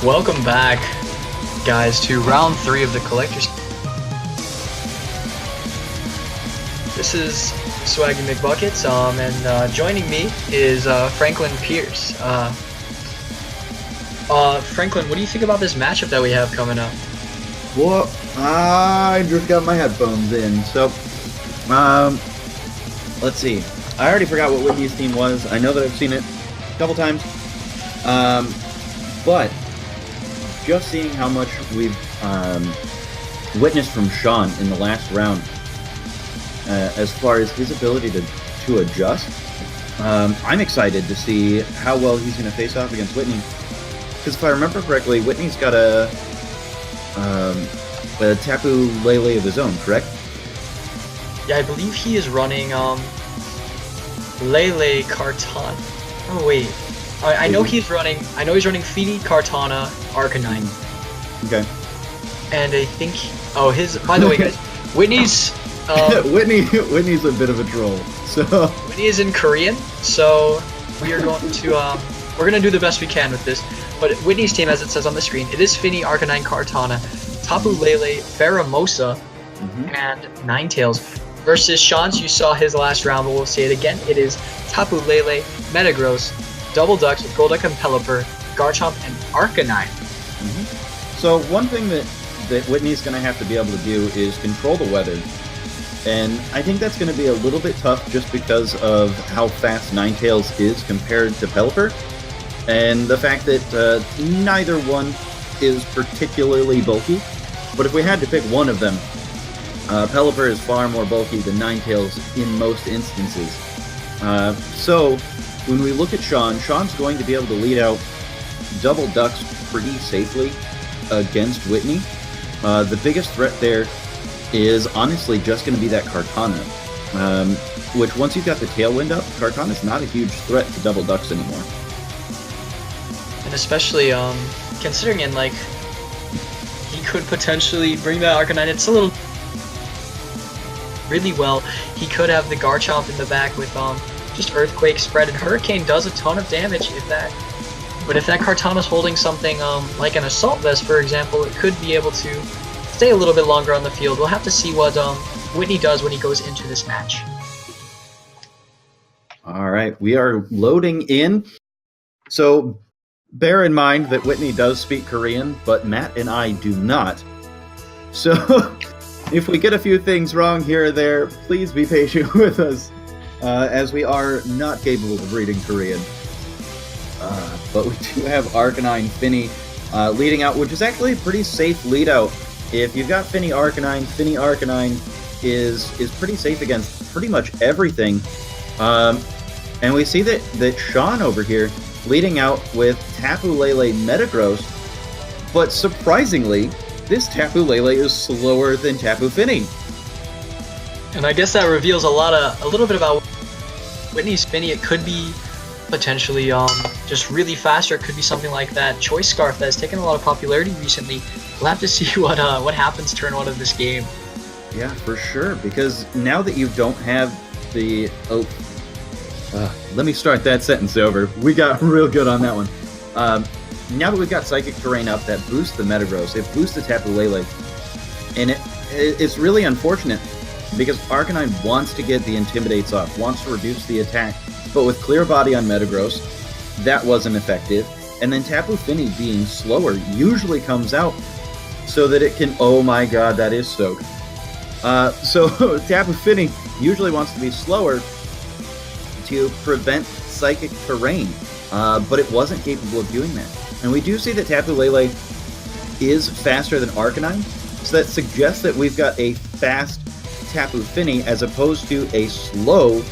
Welcome back, guys, to round 3 of the Collector's. This is Swaggy McBuckets, and joining me is Franklin Pierce. Franklin, what do you think about this matchup that we have coming up? Well, I just got my headphones in, so, let's see. I already forgot what Whitney's team was. I know that I've seen it a couple times, but just seeing how much we've witnessed from Sean in the last round, as far as his ability to adjust, I'm excited to see how well he's going to face off against Whitney. Because if I remember correctly, Whitney's got a Tapu Lele of his own, correct? Yeah, I believe he is running Lele Kartana. Oh wait, I know he's running. I know he's running Fini, Kartana, Arcanine. Okay. And I think. Oh, his. By the way, guys, Whitney's. Whitney's a bit of a troll. So Whitney is in Korean, so we are going to we're gonna do the best we can with this. But Whitney's team, as it says on the screen, it is Fini, Arcanine, Kartana, Tapu Lele, Pheromosa, and Ninetales. Versus Sean's, you saw his last round, but we'll say it again. It is Tapu Lele, Metagross, Ducks with Golduck and Pelipper, Garchomp, and Arcanine. So one thing that Whitney's going to have to be able to do is control the weather. And I think that's going to be a little bit tough just because of how fast Ninetales is compared to Pelipper. And the fact that neither one is particularly bulky. But if we had to pick one of them, Pelipper is far more bulky than Ninetales in most instances. So when we look at Sean's going to be able to lead out Ducks pretty safely against Whitney. The biggest threat there is honestly just going to be that Kartana, which once you've got the Tailwind up, Kartana's not a huge threat to Ducks anymore. And especially considering in like he could potentially bring that Arcanine. It's a little really well. He could have the Garchomp in the back with just Earthquake spread, and Hurricane does a ton of damage if that. But if that Kartana's holding something like an Assault Vest, for example, it could be able to stay a little bit longer on the field. We'll have to see what Whitney does when he goes into this match. All right, we are loading in. So bear in mind that Whitney does speak Korean, but Matt and I do not. So if we get a few things wrong here or there, please be patient with us, as we are not capable of reading Korean. But we do have Arcanine, Fini leading out, which is actually a pretty safe lead out. If you've got Fini Arcanine is pretty safe against pretty much everything. And we see that Sean over here leading out with Tapu Lele Metagross, but surprisingly, this Tapu Lele is slower than Tapu Fini. And I guess that reveals a little bit about Whitney's Fini. It could be potentially just really fast, or it could be something like that Choice Scarf that has taken a lot of popularity recently. We'll have to see what happens turn 1 of this game. Yeah, for sure, because now that you don't have the... let me start that sentence over. We got real good on that one. Now that we've got Psychic Terrain up, that boosts the Metagross, it boosts the Tapu Lele. And it's really unfortunate, because Arcanine wants to get the Intimidates off, wants to reduce the attack, but with Clear Body on Metagross, that wasn't effective. And then Tapu Fini being slower usually comes out so that it can... Oh my god, that is soaked. So Tapu Fini usually wants to be slower to prevent Psychic Terrain, but it wasn't capable of doing that. And we do see that Tapu Lele is faster than Arcanine, so that suggests that we've got a fast Tapu Fini as opposed to a slow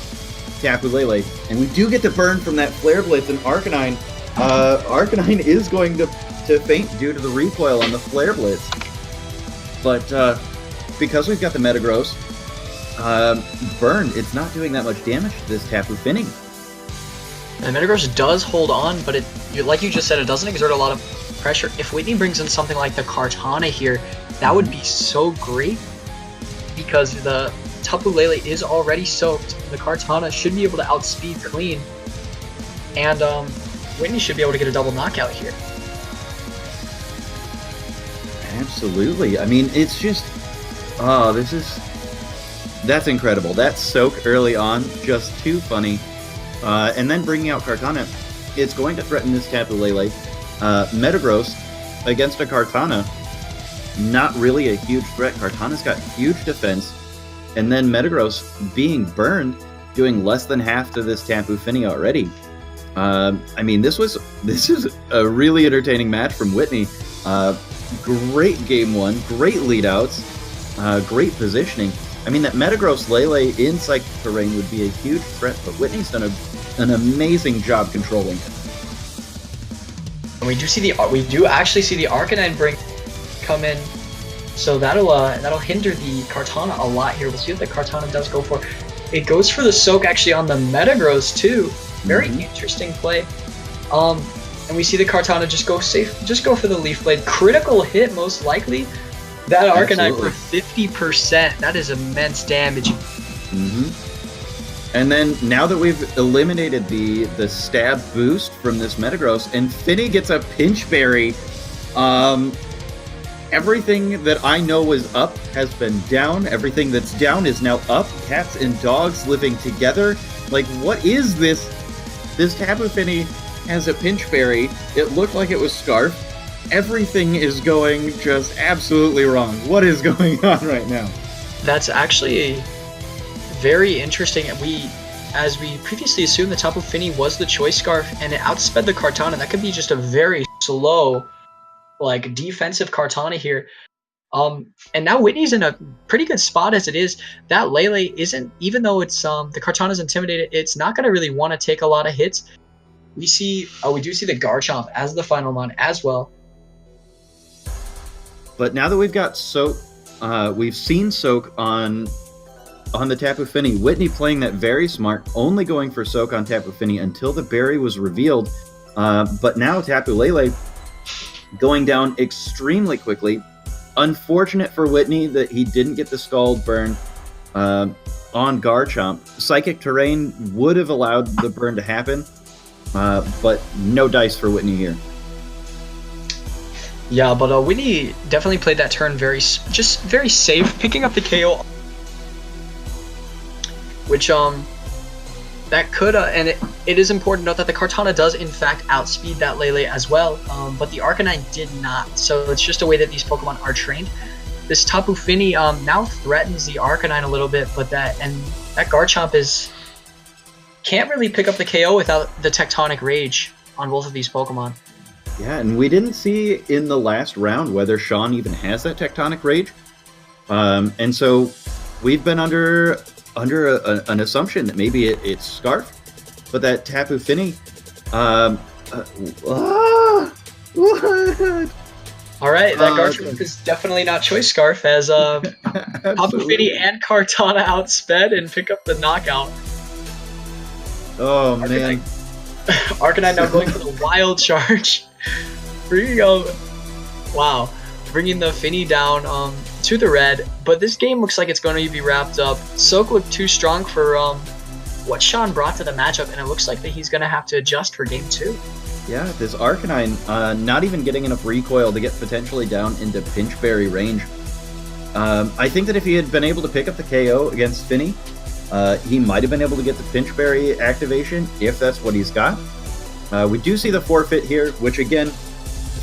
Tapu Lele. And we do get the burn from that Flare Blitz, and Arcanine is going to faint due to the recoil on the Flare Blitz. But because we've got the Metagross burned, it's not doing that much damage to this Tapu Fini. And the Metagross does hold on, but like you just said, it doesn't exert a lot of pressure. If Whitney brings in something like the Kartana here, that would be so great, because the Tapu Lele is already soaked. The Kartana should be able to outspeed clean, and Whitney should be able to get a double knockout here. Absolutely. I mean, it's just, oh, that's incredible. That soak early on, just too funny. And then bringing out Kartana, it's going to threaten this Tapu Lele. Metagross against a Kartana, not really a huge threat. Kartana's got huge defense. And then Metagross being burned, doing less than half to this Tapu Fini already. I mean, this is a really entertaining match from Whitney. Great game one, great lead outs, great positioning. I mean, that Metagross Lele in Psychic Terrain would be a huge threat, but Whitney's done an amazing job controlling it. And we do actually see the Arcanine come in, so that'll hinder the Kartana a lot here. We'll see what the Kartana does go for. It goes for the soak actually on the Metagross too. Very interesting play. And we see the Kartana just go safe, just go for the Leaf Blade. Critical hit most likely. That Arcanine for 50%. That is immense damage. And then now that we've eliminated the stab boost from this Metagross, and Fini gets a Pinch Berry, everything that I know was up has been down. Everything that's down is now up. Cats and dogs living together. Like, what is this? This Tapu Fini has a Pinch Berry. It looked like it was Scarf. Everything is going just absolutely wrong. What is going on right now? That's actually very interesting. As we previously assumed, the Tapu Fini was the Choice Scarf, and it outsped the Kartana. That could be just a very slow, like, defensive Kartana here. And now Whitney's in a pretty good spot as it is. That Lele isn't, even though it's the Kartana's intimidated, it's not gonna really want to take a lot of hits. We do see the Garchomp as the final mon as well. But now that we've got Soak, we've seen Soak on the Tapu Fini. Whitney playing that very smart, only going for Soak on Tapu Fini until the berry was revealed. But now Tapu Lele going down extremely quickly. Unfortunate for Whitney that he didn't get the Scald burn on Garchomp. Psychic Terrain would have allowed the burn to happen, but no dice for Whitney here. Yeah, but Whitney definitely played that turn very safe, picking up the KO, which that could and it is important to note that the Kartana does in fact outspeed that Lele as well, but the Arcanine did not. So it's just a way that these Pokemon are trained. This Tapu Fini now threatens the Arcanine a little bit, but that Garchomp can't really pick up the KO without the Tectonic Rage on both of these Pokemon. Yeah, and we didn't see in the last round whether Sean even has that Tectonic Rage. And so we've been under an assumption that maybe it's Scarf, but that Tapu Fini, what? All right, that Garchomp is definitely not Choice Scarf, as Tapu Fini and Kartana outsped and pick up the knockout. Oh, man. Arcanine now going for the Wild Charge. Bringing the Fini down to the red, but this game looks like it's going to be wrapped up. Soak looked too strong for what Sean brought to the matchup, and it looks like that he's going to have to adjust for game 2. Yeah, this Arcanine not even getting enough recoil to get potentially down into Pinch Berry range. I think that if he had been able to pick up the KO against Fini, he might have been able to get the Pinch Berry activation if that's what he's got. We do see the forfeit here, which again,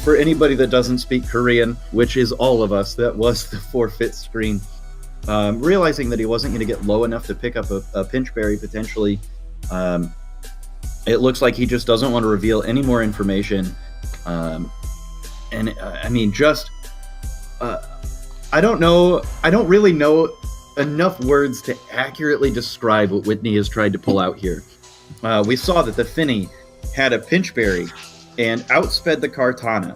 for anybody that doesn't speak Korean, which is all of us, that was the forfeit screen. Realizing that he wasn't going to get low enough to pick up a Pinch Berry potentially, it looks like he just doesn't want to reveal any more information. I mean, I don't really know enough words to accurately describe what Whitney has tried to pull out here. We saw that the Fini had a Pinch Berry and outsped the Kartana.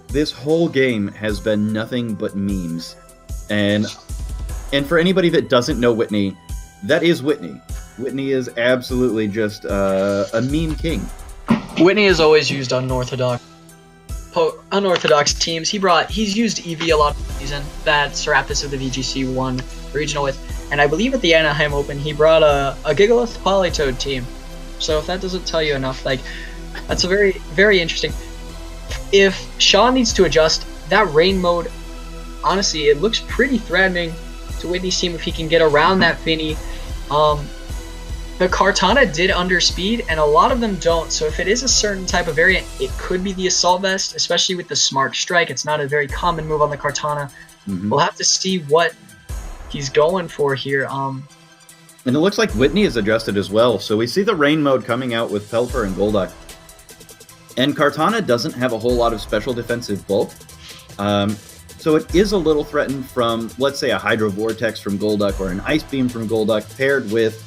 This whole game has been nothing but memes. And for anybody that doesn't know Whitney, that is Whitney. Whitney is absolutely just a meme king. Whitney is always used unorthodox teams. He's used Eevee a lot of the season that Serapis of the VGC won regional with, and I believe at the Anaheim Open he brought a Gigalith Politoed team. So if that doesn't tell you enough, like, that's a very, very interesting. if Sean needs to adjust, that rain mode, honestly, it looks pretty threatening to Whitney's team if he can get around that Fini. The Kartana did underspeed, and a lot of them don't, so if it is a certain type of variant, it could be the Assault Vest, especially with the Smart Strike. It's not a very common move on the Kartana. We'll have to see what he's going for here. And it looks like Whitney is adjusted as well, so we see the rain mode coming out with Pelipper and Golduck. And Kartana doesn't have a whole lot of special defensive bulk, so it is a little threatened from, let's say, a Hydro Vortex from Golduck or an Ice Beam from Golduck paired with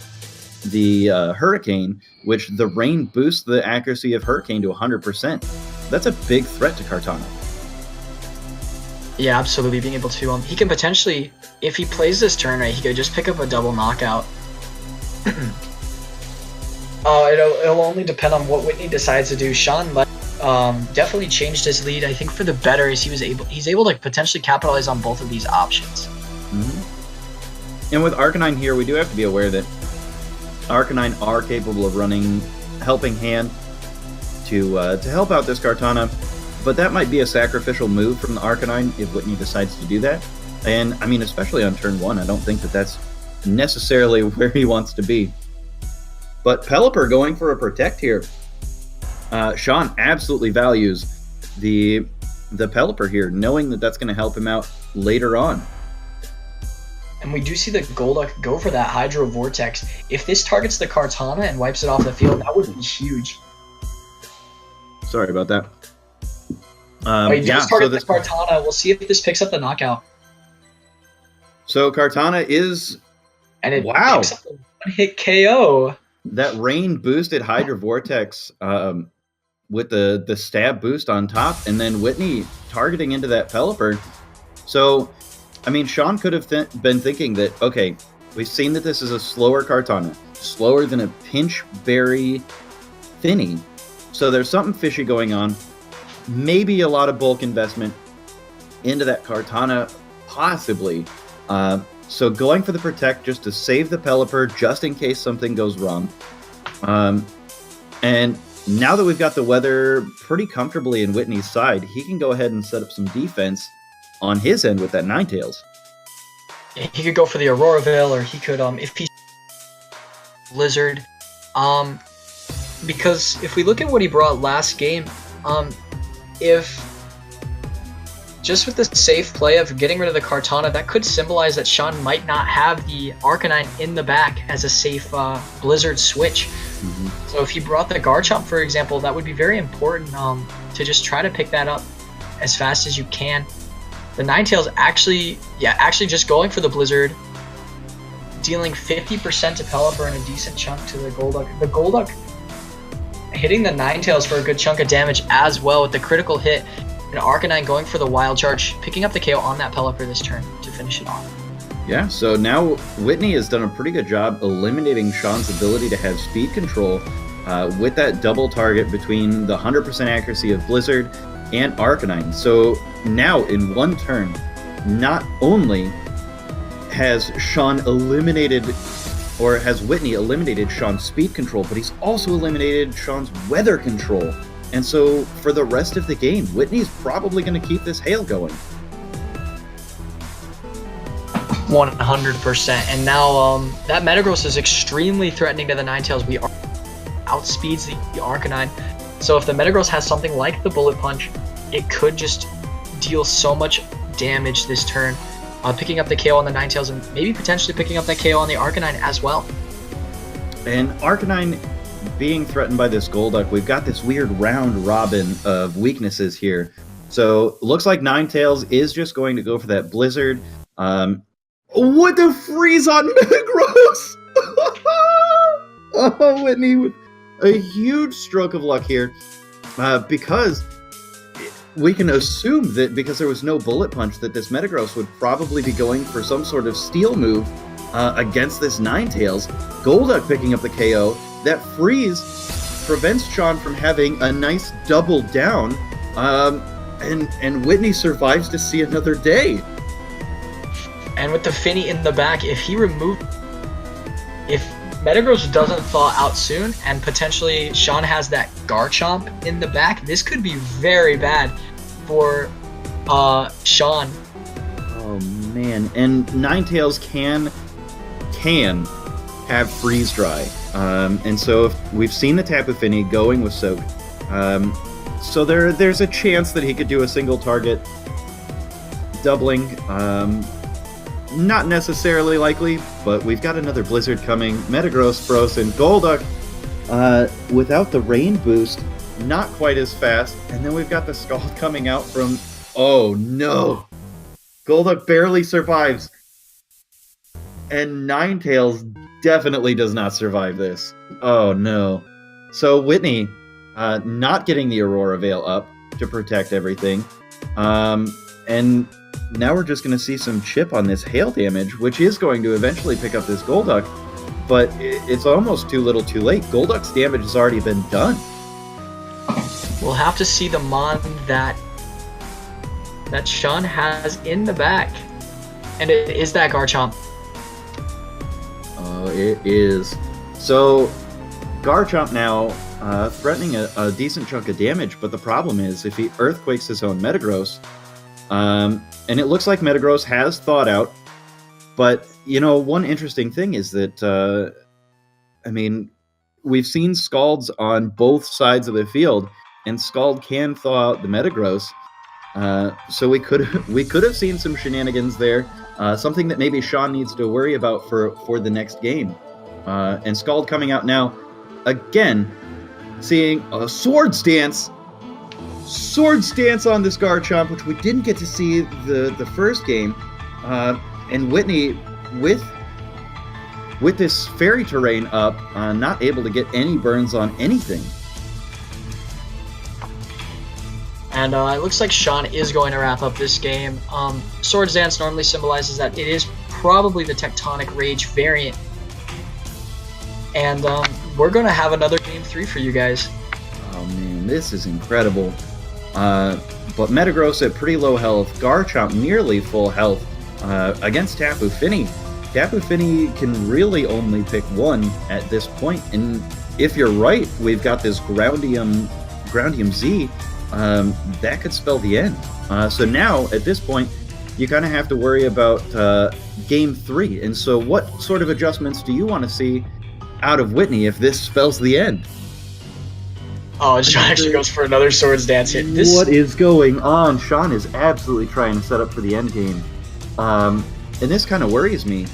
the Hurricane, which the rain boosts the accuracy of Hurricane to 100%. That's a big threat to Kartana. Yeah, absolutely. Being able to, he can potentially, if he plays this turn right, he could just pick up a double knockout. It'll only depend on what Whitney decides to do. Sean definitely changed his lead, I think, for the better, as he's able to potentially capitalize on both of these options. And with Arcanine here, we do have to be aware that Arcanine are capable of running Helping Hand to help out this Kartana, but that might be a sacrificial move from the Arcanine if Whitney decides to do that. And, I mean, especially on turn 1, I don't think that that's necessarily where he wants to be. But Pelipper going for a Protect here. Sean absolutely values the Pelipper here, knowing that that's going to help him out later on. And we do see the Golduck go for that Hydro Vortex. If this targets the Kartana and wipes it off the field, that would be huge. Sorry about that. He does target the Kartana. We'll see if this picks up the knockout. So Kartana is... And it picks up the one-hit KO. That rain boosted Hydro Vortex with the stab boost on top, and then Whitney targeting into that Pelipper. So... I mean, Sean could have been thinking that, okay, we've seen that this is a slower Kartana, slower than a Pinch Berry Fini, so there's something fishy going on. Maybe a lot of bulk investment into that Kartana, possibly. So going for the Protect just to save the Pelipper, just in case something goes wrong. And now that we've got the weather pretty comfortably in Whitney's side, he can go ahead and set up some defense on his end with that Ninetales. He could go for the Aurora Veil, or he could, if he Blizzard. Because if we look at what he brought last game, if just with the safe play of getting rid of the Kartana, that could symbolize that Sean might not have the Arcanine in the back as a safe Blizzard switch. So if he brought the Garchomp, for example, that would be very important to just try to pick that up as fast as you can. The Ninetales actually just going for the Blizzard, dealing 50% to Pelipper and a decent chunk to the Golduck. The Golduck hitting the Ninetales for a good chunk of damage as well with the critical hit, and Arcanine going for the Wild Charge, picking up the KO on that Pelipper this turn to finish it off. Yeah, so now Whitney has done a pretty good job eliminating Sean's ability to have speed control with that double target between the 100% accuracy of Blizzard and Arcanine. So now in one turn, not only has Sean eliminated, or has Whitney eliminated Sean's speed control, but he's also eliminated Sean's weather control. And so for the rest of the game, Whitney's probably going to keep this hail going. 100%. And now that Metagross is extremely threatening to the Ninetales. We outspeeds the Arcanine. So if the Metagross has something like the Bullet Punch, it could just deal so much damage this turn. Picking up the KO on the Ninetales and maybe potentially picking up that KO on the Arcanine as well. And Arcanine being threatened by this Golduck, we've got this weird round robin of weaknesses here. So looks like Ninetales is just going to go for that Blizzard. What the freeze on Metagross! Oh, Whitney with a huge stroke of luck here, because we can assume that because there was no Bullet Punch that this Metagross would probably be going for some sort of Steel move against this Ninetales. Golduck picking up the KO. That freeze prevents Sean from having a nice double down, and Whitney survives to see another day. And with the Fini in the back, if Metagross doesn't thaw out soon, and potentially Sean has that Garchomp in the back, this could be very bad for Sean. Oh man, and Ninetales can have freeze dry, and so if we've seen the Tapu Fini going with Soak, so there's a chance that he could do a single target doubling. Not necessarily likely, but we've got another Blizzard coming. Metagross frozen. Golduck, without the rain boost, not quite as fast. And then we've got the Scald coming out from... Oh, no! Golduck barely survives. And Ninetales definitely does not survive this. Oh, no. So Whitney, not getting the Aurora Veil up to protect everything. And... now we're just going to see some chip on this hail damage, which is going to eventually pick up this Golduck, but it's almost too little too late. Golduck's damage has already been done. We'll have to see the Mon that Sean has in the back. And it is that Garchomp. Oh, it is. So, Garchomp now threatening a decent chunk of damage, but the problem is if he Earthquakes his own Metagross, and it looks like Metagross has thawed out, but, you know, one interesting thing is that, I mean, we've seen Scalds on both sides of the field, and Scald can thaw out the Metagross, so we could have seen some shenanigans there, something that maybe Sean needs to worry about for the next game. And Scald coming out now, again, seeing a Swords Dance on this Garchomp, which we didn't get to see the first game, and Whitney with this fairy terrain up, not able to get any burns on anything. And it looks like Sean is going to wrap up this game. Swords Dance normally symbolizes that it is probably the Tectonic Rage variant, and we're going to have another game 3 for you guys. Oh man, this is incredible. But Metagross at pretty low health, Garchomp nearly full health against Tapu Fini. Tapu Fini can really only pick one at this point, and if you're right, we've got this Groundium Z, that could spell the end. So now, at this point, you kind of have to worry about Game 3, and so what sort of adjustments do you want to see out of Whitney if this spells the end? Oh, Sean actually goes for another Swords Dance hit. What is going on? Sean is absolutely trying to set up for the end game. And this kind of worries me.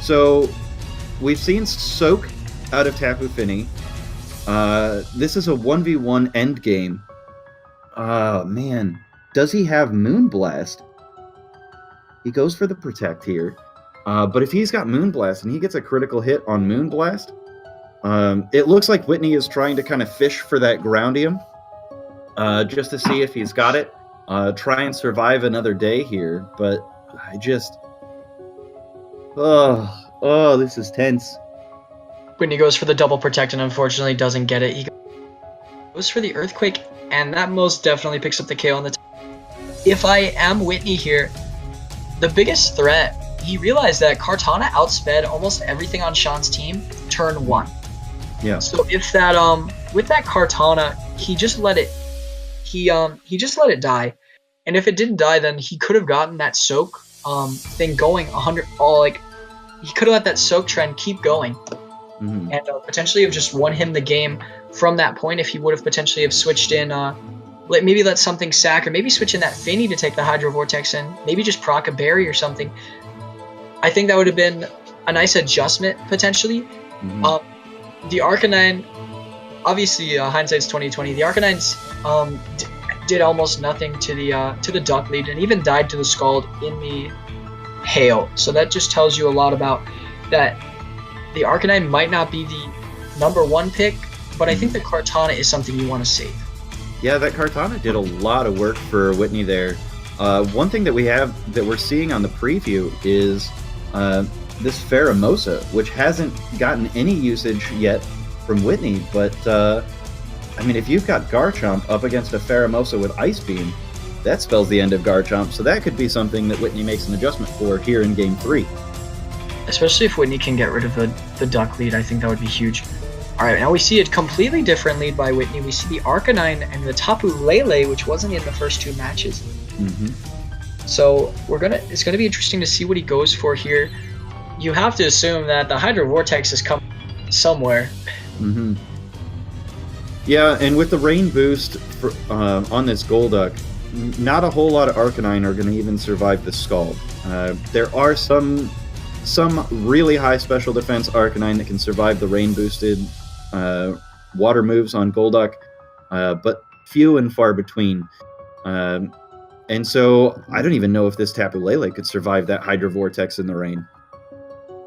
So, we've seen Soak out of Tapu Fini. This is a 1v1 end game. Oh, man. Does he have Moonblast? He goes for the Protect here. But if he's got Moonblast and he gets a critical hit on Moonblast, it looks like Whitney is trying to kind of fish for that Groundium, just to see if he's got it. Try and survive another day here, but I just... Oh, this is tense. Whitney goes for the double protect and unfortunately doesn't get it. He goes for the Earthquake, and that most definitely picks up the KO on the If I am Whitney here, the biggest threat, he realized that Kartana outsped almost everything on Sean's team turn 1. Yeah. So if that with that Kartana, he just let it die, and if it didn't die, then he could have gotten that soak thing going 100. He could have let that soak trend keep going, and potentially have just won him the game from that point. If he would have potentially have switched in, maybe let something sack, or maybe switch in that Fini to take the Hydro Vortex in, maybe just proc a berry or something. I think that would have been a nice adjustment potentially. The Arcanine, obviously, hindsight's 2020. The Arcanines did almost nothing to the Duck lead, and even died to the Scald in the hail. So that just tells you a lot about that. The Arcanine might not be the #1 pick, but I think the Kartana is something you want to save. Yeah, that Kartana did a lot of work for Whitney there. One thing that we're seeing on the preview is this Pheromosa, which hasn't gotten any usage yet from Whitney, but I mean, if you've got Garchomp up against a Pheromosa with Ice Beam, that spells the end of Garchomp, so that could be something that Whitney makes an adjustment for here in Game 3. Especially if Whitney can get rid of the Duck lead, I think that would be huge. Alright, now we see a completely different lead by Whitney. We see the Arcanine and the Tapu Lele, which wasn't in the first 2 matches. So it's gonna be interesting to see what he goes for here. You have to assume that the Hydro Vortex is coming somewhere. Yeah, and with the rain boost on this Golduck, not a whole lot of Arcanine are going to even survive the Scald. There are some really high special defense Arcanine that can survive the rain boosted water moves on Golduck, but few and far between. And so I don't even know if this Tapu Lele could survive that Hydro Vortex in the rain.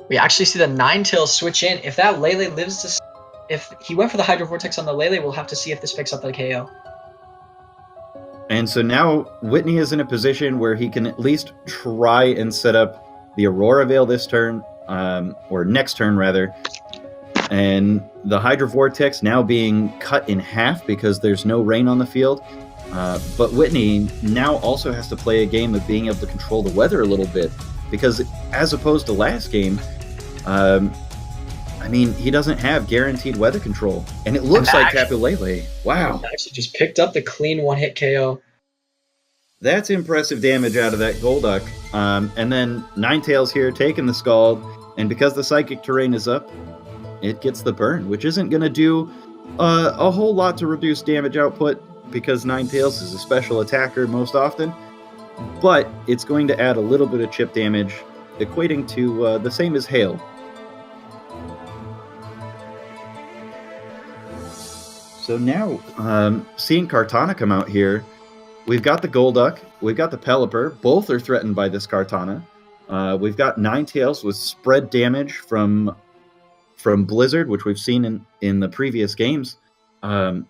We actually see the Ninetales switch in. If that Lele lives to... If he went for the Hydro Vortex on the Lele, we'll have to see if this picks up the KO. And so now Whitney is in a position where he can at least try and set up the Aurora Veil this turn, or next turn rather. And the Hydro Vortex now being cut in half because there's no rain on the field. But Whitney now also has to play a game of being able to control the weather a little bit, because as opposed to last game, I mean, he doesn't have guaranteed weather control. And it looks like Tapu Lele. Wow. Actually just picked up the clean one-hit KO. That's impressive damage out of that Golduck. And then Ninetales here taking the Scald. And because the Psychic Terrain is up, it gets the burn, which isn't going to do a whole lot to reduce damage output, because Ninetales is a special attacker most often. But it's going to add a little bit of chip damage, equating to the same as Hail. So now, seeing Kartana come out here, we've got the Golduck, we've got the Pelipper, both are threatened by this Kartana. We've got Ninetales with spread damage from Blizzard, which we've seen in the previous games. I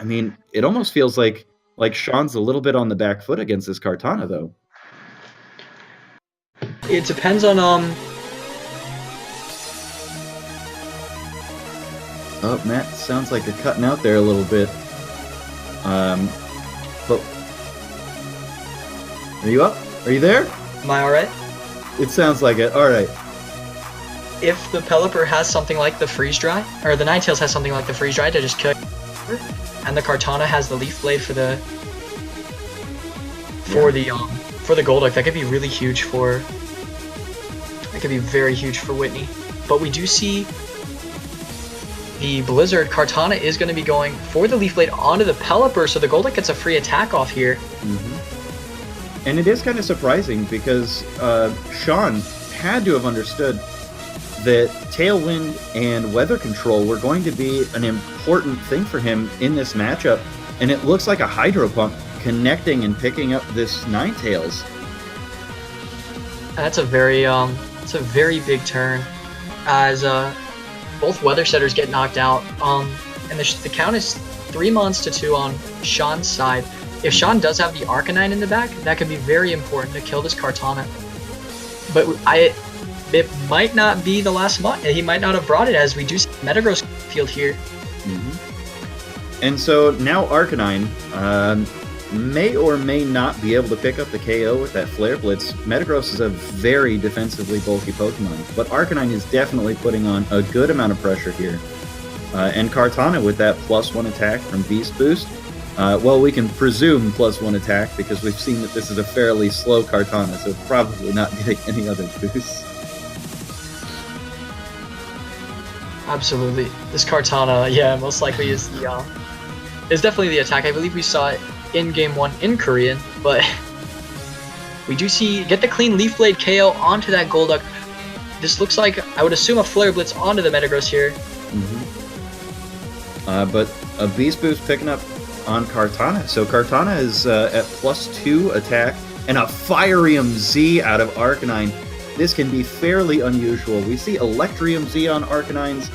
mean, it almost feels like Sean's a little bit on the back foot against this Kartana, though. It depends on Oh, Matt, sounds like you're cutting out there a little bit. But are you up? Are you there? Am I alright? It sounds like it. Alright. If the Pelipper has something like the Freeze Dry, or the Ninetales has something like the Freeze Dry to just kill, and the Kartana has the Leaf Blade for the Golduck, that could be really huge for... That could be very huge for Whitney. But we do see the Blizzard. Kartana is going to be going for the Leaf Blade onto the Pelipper, so the Golduck gets a free attack off here. And it is kind of surprising because Sean had to have understood that Tailwind and Weather Control were going to be an important thing for him in this matchup, and it looks like a Hydro Pump connecting and picking up this Ninetales. That's a very big turn, as both Weather Setters get knocked out. And the count is 3 mons to 2 on Sean's side. If Sean does have the Arcanine in the back, that could be very important to kill this Kartana. But it might not be the last mon. He might not have brought it, as we do see Metagross field here. And so now Arcanine may or may not be able to pick up the KO with that Flare Blitz. Metagross is a very defensively bulky Pokemon, but Arcanine is definitely putting on a good amount of pressure here. And Kartana with that +1 attack from Beast Boost. Well, we can presume +1 attack because we've seen that this is a fairly slow Kartana, so probably not getting any other boosts. Absolutely. This Kartana, yeah, most likely is definitely the attack. I believe we saw it in Game 1 in Korean, but we do get the clean Leaf Blade KO onto that Golduck. This looks like, I would assume, a Flare Blitz onto the Metagross here. But a Beast Boost picking up on Kartana. So Kartana is at +2 attack, and a Firium Z out of Arcanine. This can be fairly unusual. We see Electrium Z on Arcanines,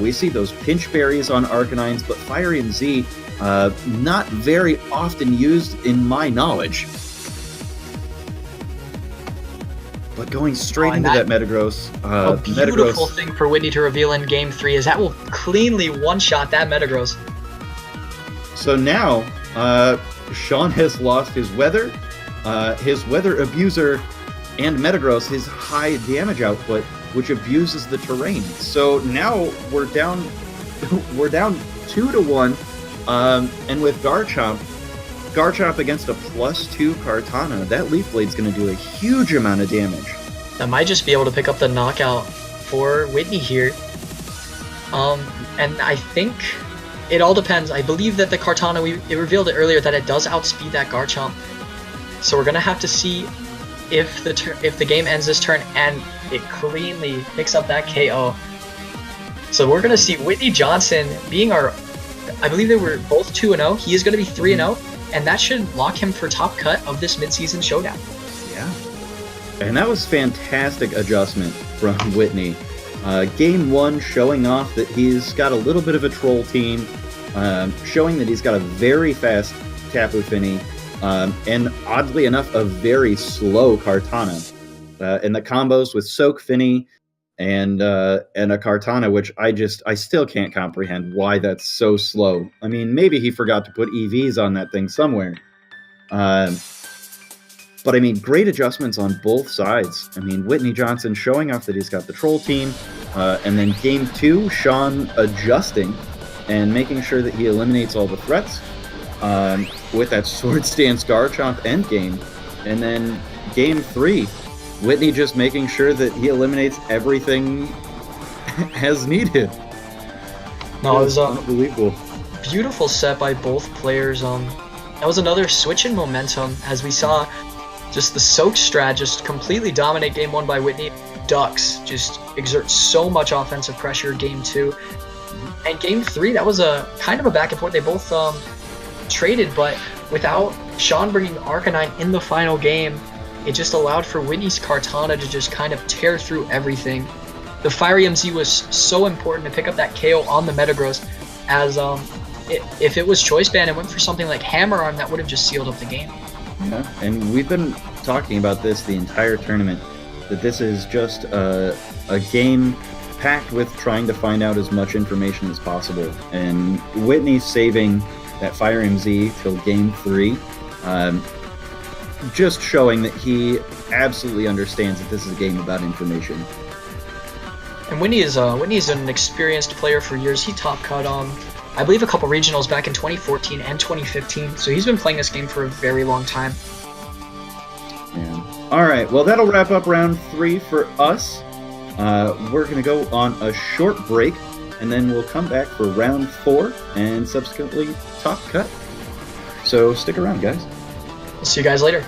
we see those Pinch Berries on Arcanines, but Firium Z, not very often used in my knowledge. But going straight into that Metagross. A beautiful thing for Whitney to reveal in Game 3 is that will cleanly one-shot that Metagross. So now, Sean has lost his Weather Abuser, and Metagross his high damage output, which abuses the terrain. So now we're down we're down 2-1, and with Garchomp against a +2 Kartana, that Leaf Blade's going to do a huge amount of damage. That might just be able to pick up the knockout for Whitney here. And I think it all depends. I believe that the Kartana, it revealed it earlier that it does outspeed that Garchomp. So we're going to have to see if the game ends this turn and it cleanly picks up that KO. So we're going to see Whitney Johnson being our, I believe they were both 2-0. He is going to be 3-0, and that should lock him for top cut of this midseason showdown. Yeah. And that was fantastic adjustment from Whitney. Game 1 showing off that he's got a little bit of a troll team, showing that he's got a very fast Tapu Fini, and oddly enough, a very slow Kartana. And the combos with Soak Fini and a Kartana, which I still can't comprehend why that's so slow. I mean, maybe he forgot to put EVs on that thing somewhere. But I mean, great adjustments on both sides. I mean, Whitney Johnson showing off that he's got the troll team, and then game 2, Sean adjusting and making sure that he eliminates all the threats with that Sword Stance Garchomp endgame. And then game 3, Whitney just making sure that he eliminates everything as needed. No, it was unbelievable. Beautiful set by both players. That was another switch in momentum as we saw just the Soak strat just completely dominate game 1 by Whitney. Ducks just exert so much offensive pressure game 2. And game 3, that was a kind of a back and forth. They both traded, but without Sean bringing Arcanine in the final game, it just allowed for Whitney's Kartana to just kind of tear through everything. The Fiery MZ was so important to pick up that KO on the Metagross, as if it was Choice Band and went for something like Hammer Arm, that would have just sealed up the game. Yeah, and we've been talking about this the entire tournament, that this is just a game packed with trying to find out as much information as possible. And Whitney saving that Fire MZ till game 3, just showing that he absolutely understands that this is a game about information. And Whitney is an experienced player for years. He top cut I believe a couple regionals back in 2014 and 2015. So he's been playing this game for a very long time. Yeah. All right, well, that'll wrap up round 3 for us. We're going to go on a short break, and then we'll come back for round 4 and subsequently top cut. So stick around, guys. We'll see you guys later.